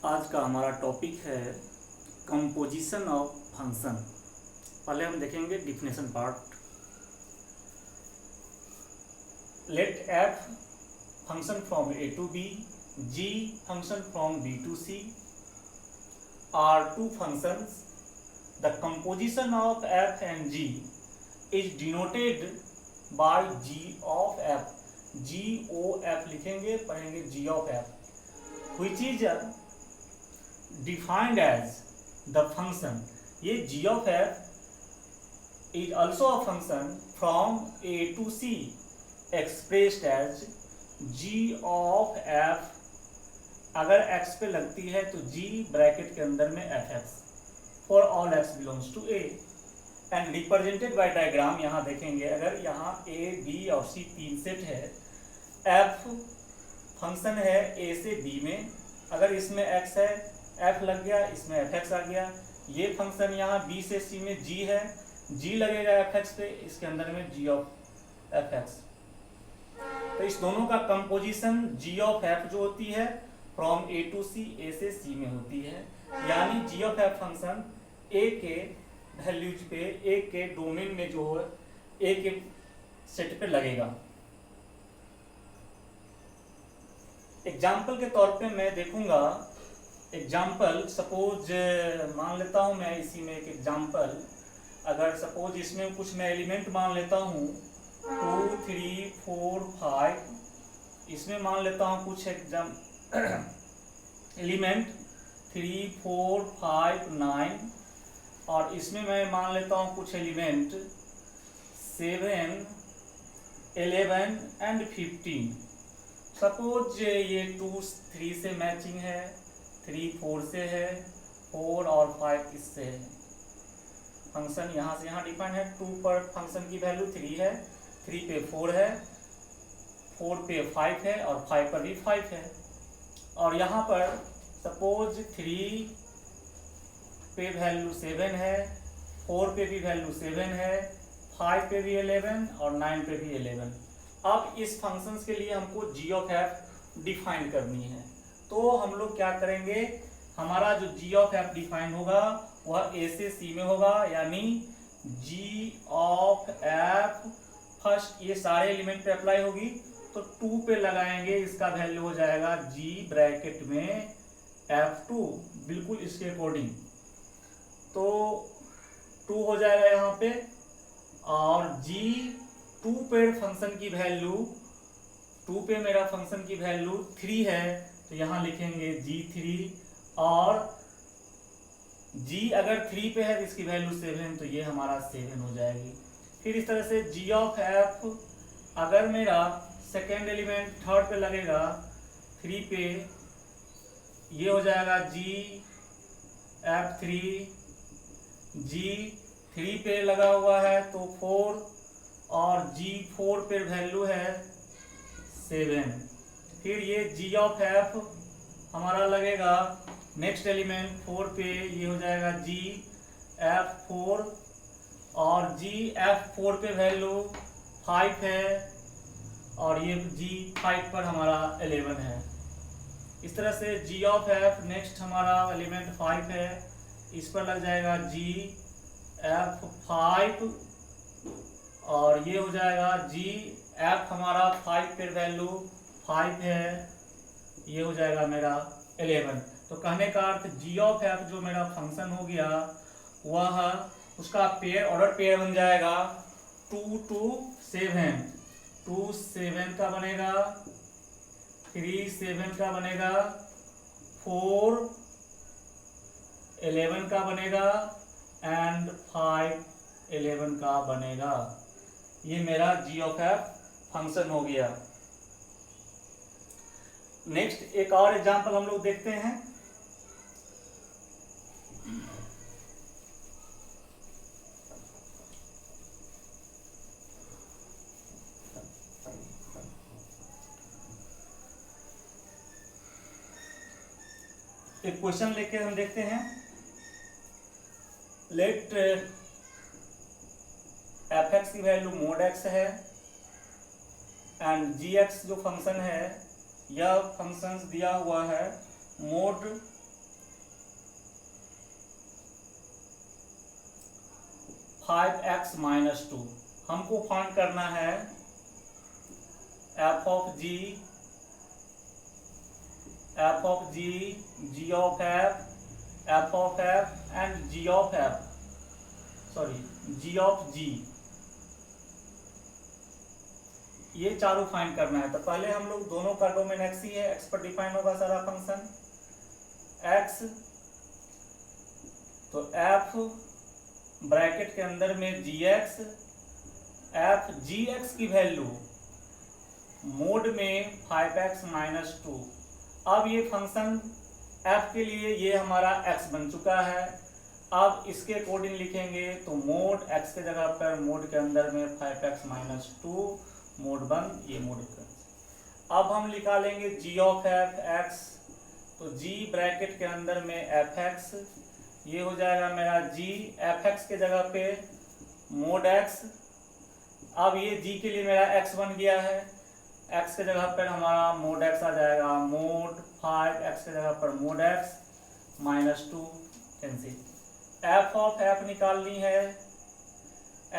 आज का हमारा टॉपिक है कंपोजिशन ऑफ फंक्शन। पहले हम देखेंगे definition part. Let F function from A to B, G function from B to C are two functions. The composition of F and G is denoted by G of F. G O F लिखेंगे, पढ़ेंगे G of F, which is defined as the function. ये g of f is also a function from a to c expressed as g of f। अगर x पे लगती है तो g bracket के अंदर में fx for all x belongs to a and represented by diagram। यहाँ देखेंगे, अगर यहाँ a b और c तीन सेट है, f फंक्शन है a से b में, अगर इसमें x है f लग गया, इसमें fx आ गया। ये फंक्शन यहाँ b से c में g है, g लगेगा fx पे, इसके अंदर में g ऑफ fx। तो इस दोनों का कंपोजिशन g ऑफ f जो होती है from a to c, a से c में होती है, यानी g of f function a के वैल्यूज पे, a के डोमेन में जो है a के सेट पे लगेगा। एग्जाम्पल के तौर पे मैं देखूंगा, एग्जाम्पल सपोज मान लेता हूं मैं इसी में एक एग्जाम्पल। अगर सपोज इसमें कुछ मैं एलिमेंट मान लेता हूं 2 3 4 5, इसमें मान लेता हूं कुछ एग्जाम एलिमेंट 3 4 5 9, और इसमें मैं मान लेता हूं कुछ एलिमेंट 7 11 एंड 15। सपोज ये 2 3 से मैचिंग है, 3 4 से है, 4 और 5 किससे है। फंक्शन यहाँ से यहाँ डिफाइन है। 2 पर फंक्शन की वैल्यू 3 है, 3 पे 4 है, 4 पे 5 है और 5 पर भी 5 है। और यहाँ पर सपोज 3 पे वैल्यू 7 है, 4 पे भी वैल्यू 7 है, 5 पे भी 11 और 9 पे भी 11। अब इस फंक्शंस के लिए हमको g ऑफ f डिफाइन करनी है, तो हम लोग क्या करेंगे, हमारा जो g ऑफ f डिफाइन होगा वह a से c में होगा, यानी g ऑफ f फर्स्ट ये सारे एलिमेंट पे अप्लाई होगी, तो 2 पे लगाएंगे, इसका वैल्यू हो जाएगा g ब्रैकेट में f2, बिल्कुल इसके अकॉर्डिंग। तो 2 हो जाएगा यहाँ पे, और g 2 पे फंक्शन की वैल्यू, 2 पे मेरा फंक्शन की वैल्यू 3 है, तो यहाँ लिखेंगे g3, और g अगर 3 पे है तो इसकी वैल्यू 7, तो ये हमारा 7 हो जाएगी। फिर इस तरह से g ऑफ f अगर मेरा सेकेंड एलिमेंट थर्ड पे लगेगा 3 पे, ये हो जाएगा g f3, g 3 पे लगा हुआ है तो 4, और g4 पे वैल्यू है 7। फिर ये g ऑफ f हमारा लगेगा नेक्स्ट एलिमेंट 4 पे, ये हो जाएगा g f4, और g f4 पे वैल्यू 5 है, और ये g5 पर हमारा 11 है। इस तरह से g ऑफ f नेक्स्ट हमारा एलिमेंट 5 है, इस पर लग जाएगा g f5, और ये हो जाएगा g f हमारा 5 पे वैल्यू 5 है, ये हो जाएगा मेरा 11। तो कहने का अर्थ g ऑफ f जो मेरा फंक्शन हो गया वह उसका पेयर, ऑर्डर पेयर बन जाएगा 2 to 7, 2 7 का बनेगा, 3 7 का बनेगा, 4 11 का बनेगा, एंड 5 11 का बनेगा। ये मेरा g ऑफ f फंक्शन हो गया। नेक्स्ट एक और एग्जांपल हम लोग देखते हैं। एक क्वेश्चन लेके हम देखते हैं। लेट fx की वैल्यू मोड x है, एंड gx जो फंक्शन है, यह फंक्शंस दिया हुआ है मोड 5x माइनस 2। हमको फाइंड करना है f of g, g of f of f and g of f, g of g, ये चारों फाइंड करना है। तो पहले हम लोग दोनों का डोमेन x ही है, x पर डिफाइन होगा सारा फंक्शन x। तो f ब्रैकेट के अंदर में gx, f gx की वैल्यू मोड में 5x माइनस 2। अब ये फंक्शन f के लिए ये हमारा x बन चुका है। अब इसके अकॉर्डिंग लिखेंगे तो मोड x के जगह पर मोड के अंदर में 5x माइनस 2 मोड 1, ये मोड का। अब हम निकालेंगे g ऑफ f x। तो g ब्रैकेट के अंदर में fx, ये हो जाएगा मेरा g fx के जगह पे मोड x। अब ये g के लिए मेरा x बन गया है, x के जगह पर हमारा मोड x आ जाएगा, मोड 5x के जगह पर mode x minus 2 cancel. f of f निकालनी है,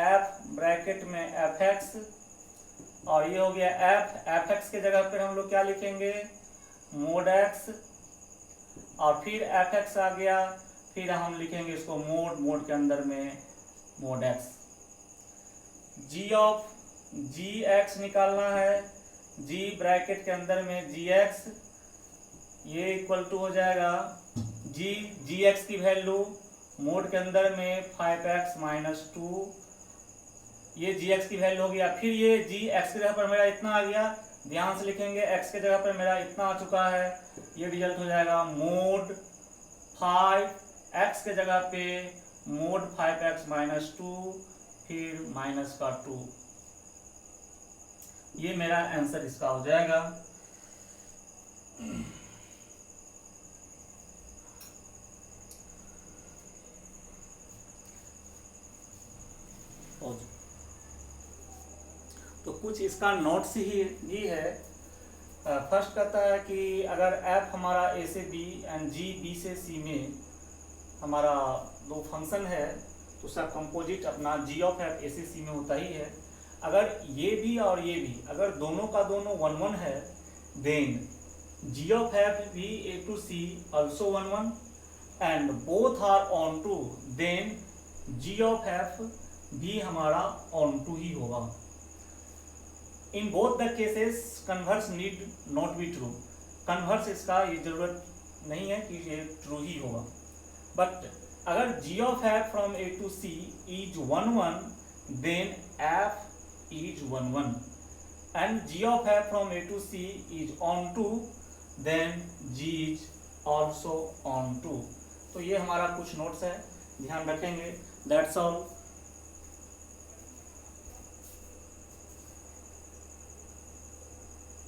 f ब्रैकेट में fx, और ये हो गया fx के जगह पर हम लोग क्या लिखेंगे, मोड x, और फिर fx आ गया, फिर हम लिखेंगे इसको मोड के अंदर में mode x। g of gx निकालना है, g ब्रैकेट के अंदर में gx, ये इक्वल टू हो जाएगा gx की वैल्यू मोड के अंदर में 5x माइनस 2, ये gx की वैल्यू हो गया। फिर ये gx की जगह पर मेरा इतना आ गया, ध्यान से लिखेंगे, x के जगह पर मेरा इतना आ चुका है, ये रिजल्ट हो जाएगा मोड 5x के जगह पे मोड 5x माइनस 2, फिर माइनस का 2। ये मेरा आंसर इसका हो जाएगा। तो कुछ इसका नोट्स ही है। फर्स्ट कहता है कि अगर f हमारा a से b एंड g b से c में हमारा दो फंक्शन है तो उसका कंपोजिट अपना g ऑफ f a से c में होता ही है। अगर ये भी और ये भी अगर दोनों का दोनों 1 1 है, देन g of f भी a to c also 1 1 and both are onto, then g of f भी हमारा onto ही होगा। In both the cases converse need not be true. Converse इसका ये जरूरत नहीं है कि ये ट्रू ही होगा। बट अगर g of f from a to c is 1 1, then f is 1 1 and g of f from a to c is onto, then g is also onto। तो ये हमारा कुछ नोट्स है, ध्यान रखेंगे। That's all.